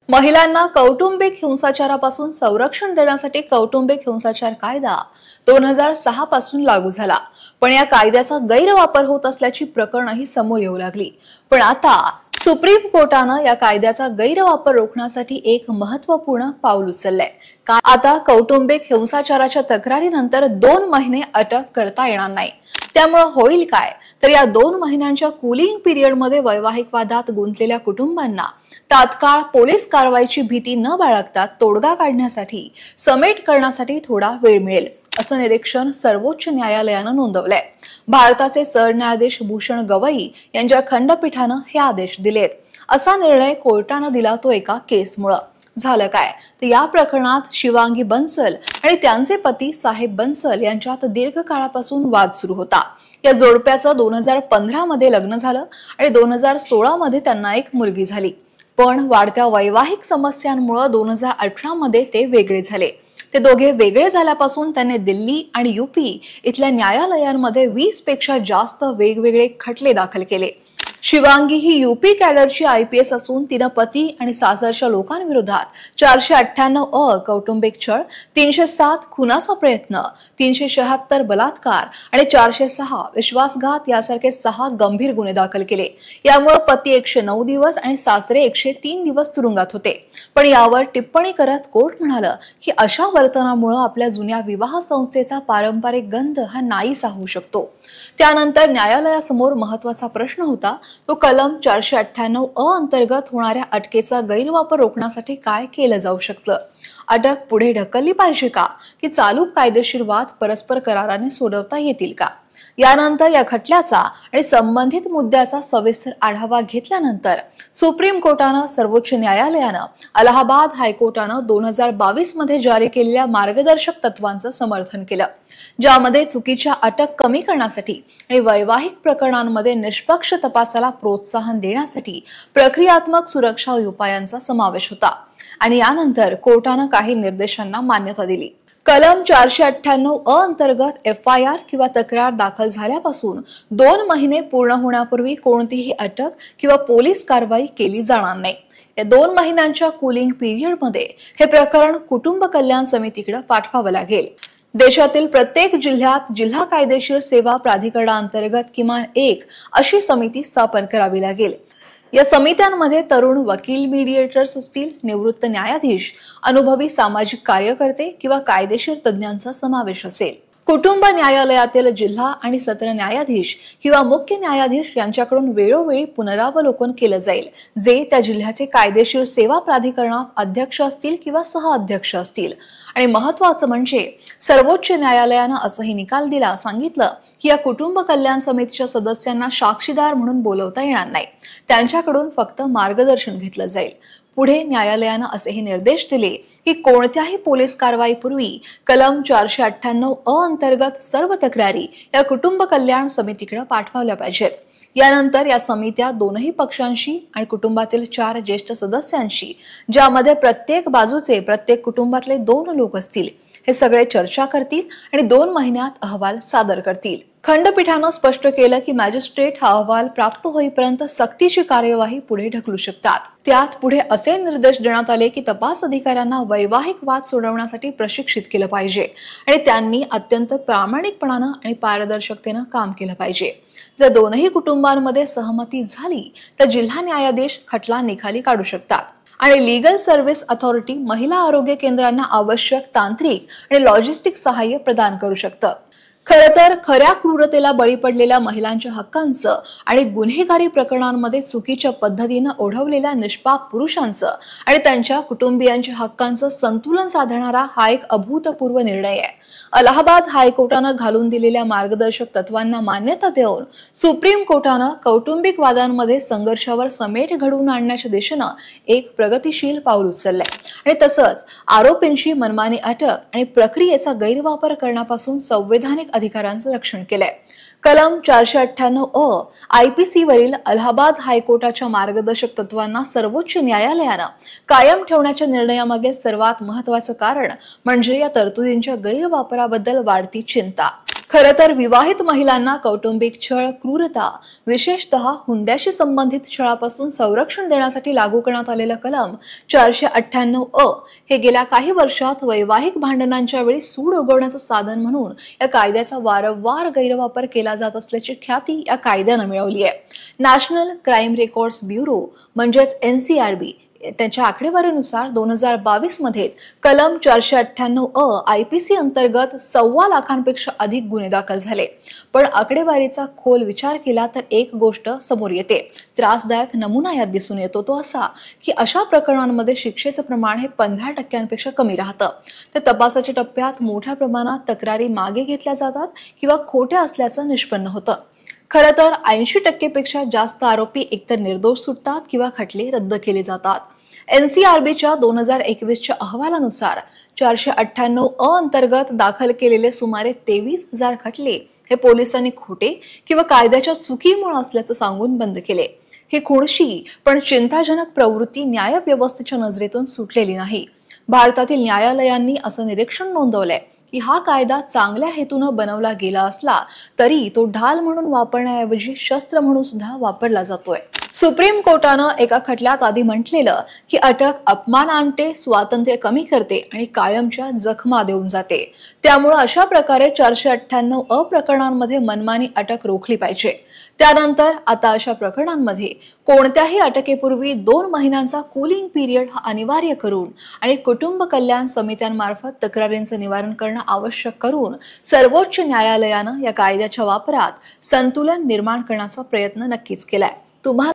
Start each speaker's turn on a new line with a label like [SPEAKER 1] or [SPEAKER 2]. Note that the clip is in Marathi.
[SPEAKER 1] महिलांना कौटुंबिक हिंसाचारापासून संरक्षण देण्यासाठी कौटुंबिक हिंसाचार कायदा 2006 पासून लागू झाला। पण या कायद्याचा गैरवापर होत असल्याची प्रकरणंही समोर येऊ लागली। पण आता सुप्रीम कोर्टाने या कायद्याचा गैरवापर रोखण्यासाठी एक महत्त्वपूर्ण पाऊल उचललंय। आता कौटुंबिक हिंसाचाराच्या तक्रारीनंतर 2 महिने अटक करता येणार नाही। त्यामुळे होईल काय तर या 2 महिन्यांच्या कूलिंग पिरियड मध्ये वैवाहिक वादात गुंतलेल्या कुटुंबांना तात्काळ पोलीस कारवाईची भीती न बाळगता तोडगा काढण्यासाठी समेट करण्यासाठी थोडा वेळ मिळेल, असं निरीक्षण सर्वोच्च न्यायालयानं नोंदवलंय। भारताचे सरन्यायाधीश भूषण गवई यांच्या खंडपीठानं हे आदेश दिलेत। असा निर्णय कोर्टानं दिला तो एका केसमुळे। झालं काय तर या प्रकरणात शिवांगी बन्सल आणि त्यांचे पती साहेब बन्सल यांच्यात दीर्घकाळापासून वाद सुरू होता। या जोडप्याचं 2015 मध्ये लग्न झालं आणि 2016 मध्ये त्यांना एक मुलगी झाली। पण वाढत्या वैवाहिक समस्यांमुळे 2018 मध्ये ते वेगळे झाले। ते दोघे वेगळे झाल्यापासून त्यांनी दिल्ली आणि यूपी इथल्या न्यायालयांमध्ये 20 पेक्षा जास्त वेगवेगळे खटले दाखल केले। शिवांगी ही यूपी कॅडरची IPS असून तिनं पती आणि सासरच्या लोकांविरोधात 498 कौटुंबिक छळ, 307 खुनाचा प्रयत्न, 376 बलात्कार आणि 406 विश्वासघात यासारखे 6 गंभीर गुन्हे दाखल केले। यामुळे पती 109 दिवस आणि सासरे 103 दिवस तुरुंगात होते। पण यावर टिप्पणी करत कोर्ट म्हणालं की अशा वर्तनामुळे आपल्या जुन्या विवाह संस्थेचा पारंपरिक गंध हा नाहीसा होऊ शकतो। त्यानंतर न्यायालयासमोर महत्त्वाचा प्रश्न होता तो कलम 498 अंतर्गत होणाऱ्या अटकेचा गैरवापर रोखण्यासाठी काय केलं जाऊ शकतं। अटक पुढे ढकलली पाहिजे का की चालू कायदेशीर वाद परस्पर कराराने सोडवता येतील का। यानंतर या खटल्याचा आणि संबंधित मुद्द्याचा सविस्तर आढावा घेतल्यानंतर सुप्रीम कोर्टानं, सर्वोच्च न्यायालयानं, अलाहाबाद हायकोर्टानं 2022 मध्ये जारी केलेल्या मार्गदर्शक तत्वांचं समर्थन केलं, ज्यामध्ये चुकीच्या अटक कमी करण्यासाठी आणि वैवाहिक प्रकरणांमध्ये निष्पक्ष तपासाला प्रोत्साहन देण्यासाठी प्रक्रियात्मक सुरक्षा उपायांचा समावेश होता। आणि यानंतर कोर्टानं काही निर्देशांना मान्यता दिली। कलम 498 अंतर्गत FIR किंवा तक्रार दाखल झाल्यापासून 2 महिने पूर्ण होण्यापूर्वी कोणतीही अटक किंवा पोलीस कारवाई केली जाणार नाही। या 2 महिन्यांच्या कूलिंग पिरियड मध्ये हे प्रकरण कुटुंब कल्याण समितीकडे पाठवावं लागेल। देशातील प्रत्येक जिल्ह्यात जिल्हा कायदेशीर सेवा प्राधिकरणाअंतर्गत किमान एक अशी समिती स्थापन करावी लागेल। या समित्यांमध्ये तरुण वकील, मीडिएटर्स असतील, निवृत्त न्यायाधीश, अनुभवी सामाजिक कार्यकर्ते किंवा कायदेशीर तज्ञांचा समावेश असेल। कुटुंब न्यायालयातील जिल्हा आणि सत्र न्यायाधीश किंवा मुख्य न्यायाधीश यांच्याकडून वेळोवेळी पुनरावलोकन केलं जाईल, जे त्या जिल्ह्याचे कायदेशीर सेवा प्राधिकरणात अध्यक्ष असतील किंवा सह-अध्यक्ष असतील। आणि महत्त्वाचं म्हणजे सर्वोच्च न्यायालयानं असंही निकाल दिला, सांगितलं की या कुटुंब कल्याण समितीच्या सदस्यांना साक्षीदार म्हणून बोलवता येणार नाही, त्यांच्याकडून फक्त मार्गदर्शन घेतलं जाईल। पुढे न्यायालयानं असेही निर्देश दिले की कोणत्याही पोलीस कारवाईपूर्वी कलम 498 अंतर्गत सर्व तक्रारी या कुटुंब कल्याण समितीकडे पाठवल्या पाहिजेत। यानंतर या समित्या दोनही पक्षांशी आणि कुटुंबातील 4 ज्येष्ठ सदस्यांशी, ज्यामध्ये प्रत्येक बाजूचे प्रत्येक कुटुंबातले 2 लोक असतील, हे सगळे चर्चा करतील आणि 2 महिन्यात अहवाल सादर करतील। खंडपीठानं स्पष्ट केलं की मॅजिस्ट्रेट हा अहवाल प्राप्त होईपर्यंत सक्तीची कार्यवाही पुढे ढकलू शकतात। त्यात पुढे असे निर्देश देण्यात आले की तपास अधिकाऱ्यांना वैवाहिक वाद सोडवण्यासाठी प्रशिक्षित केलं पाहिजे आणि त्यांनी अत्यंत प्रामाणिकपणानं आणि पारदर्शकतेनं काम केलं पाहिजे। जर दोनही कुटुंबांमध्ये सहमती झाली तर जिल्हा न्यायाधीश खटला निकाली काढू शकतात आणि लीगल सर्व्हिस अथॉरिटी महिला आरोग्य केंद्रांना आवश्यक तांत्रिक आणि लॉजिस्टिक सहाय्य प्रदान करू शकतं। खरं तर खऱ्या क्रूरतेला बळी पडलेल्या महिलांच्या हक्कांचं आणि गुन्हेगारी प्रकरणांमध्ये चुकीच्या पद्धतीनं ओढवलेल्या निष्पाप पुरुषांचं आणि त्यांच्या कुटुंबियांच्या हक्कांचं संतुलन साधणारा हा एक अभूतपूर्व निर्णय आहे। अलाहाबाद हायकोर्टानं घालून दिलेल्या मार्गदर्शक तत्वांना मान्यता देऊन सुप्रीम कोर्टानं कौटुंबिक वादांमध्ये संघर्षावर समेट घडवून आणण्याच्या दिशेनं एक प्रगतिशील पाऊल उचललंय आणि तसंच आरोपींची मनमानी अटक आणि प्रक्रियेचा गैरवापर करण्यापासून संवैधानिक अधिकारांचं रक्षण केलंय। कलम 498 IPC वरील अलाहाबाद हायकोर्टाच्या मार्गदर्शक तत्वांना सर्वोच्च न्यायालयानं कायम ठेवण्याच्या निर्णयामागे सर्वात महत्त्वाचं कारण म्हणजे या तरतुदींच्या गैरवापराबद्दल वाढती चिंता। खरं तर विवाहित महिलांना कौटुंबिक छळ, क्रूरता, विशेषतः हुंड्याशी संबंधित छळापासून संरक्षण देण्यासाठी लागू करण्यात आलेलं कलम 498 अ हे गेल्या काही वर्षात वैवाहिक भांडणांच्या वेळी सूड उगवण्याचं साधन म्हणून या कायद्याचा वारंवार गैरवापर केला जात असल्याची ख्याती या कायद्यानं मिळवली आहे. नॅशनल क्राईम रेकॉर्ड्स ब्युरो म्हणजेच NCRB त्यांच्या आकडेवारीनुसार 2022 मध्येच कलम 498 अ IPC अंतर्गत 1.25 लाखांपेक्षा अधिक गुन्हे दाखल झाले. पण आकडेवारीचा खोल विचार केला तर एक गोष्ट समोर येते. त्रासदायक नमुना यात दिसून येतो तो असा की अशा प्रकरणांमध्ये शिक्षेचं प्रमाण हे 15% कमी राहतं. तर तपासाच्या टप्प्यात मोठ्या प्रमाणात तक्रारी मागे घेतल्या जातात किंवा खोट्या असल्याचं निष्पन्न होतं. खरं तर 80% पेक्षा जास्त आरोपी एकतर निर्दोष सुटतात किंवा खटले रद्द केले जातात. NCRBच्या 2021च्या अहवालानुसार 498 अ अंतर्गत दाखल केलेले सुमारे 23,000 खटले हे पोलिसांनी खोटे किंवा कायद्याच्या चुकीमुळे असल्याचं सांगून बंद केले. ही खुणशी पण चिंताजनक प्रवृत्ती न्यायव्यवस्थेच्या नजरेतून सुटलेली नाही. भारतातील न्यायालयांनी असं निरीक्षण नोंदवलंय की हा कायदा चांगल्या हेतूनं बनवला गेला असला तरी तो ढाल म्हणून वापरण्याऐवजी शस्त्र म्हणून सुद्धा वापरला जातोय. सुप्रीम कोर्टानं एका खटल्यात आधी म्हटलेलं की अटक अपमान आणते, स्वातंत्र्य कमी करते आणि कायमच्या जखमा देऊन जाते. त्यामुळे अशा प्रकारे 498 अ प्रकरणांमध्ये मनमानी अटक रोखली पाहिजे. त्यानंतर आता अशा प्रकरणांमध्ये कोणत्याही अटकेपूर्वी 2 महिन्यांचा कूलिंग पिरियड हा अनिवार्य करून आणि कुटुंब कल्याण समित्यांमार्फत तक्रारींचं निवारण करणं आवश्यक करून सर्वोच्च न्यायालयानं या कायद्याच्या वापरात संतुलन निर्माण करण्याचा प्रयत्न नक्कीच केलाय. तुम्हाला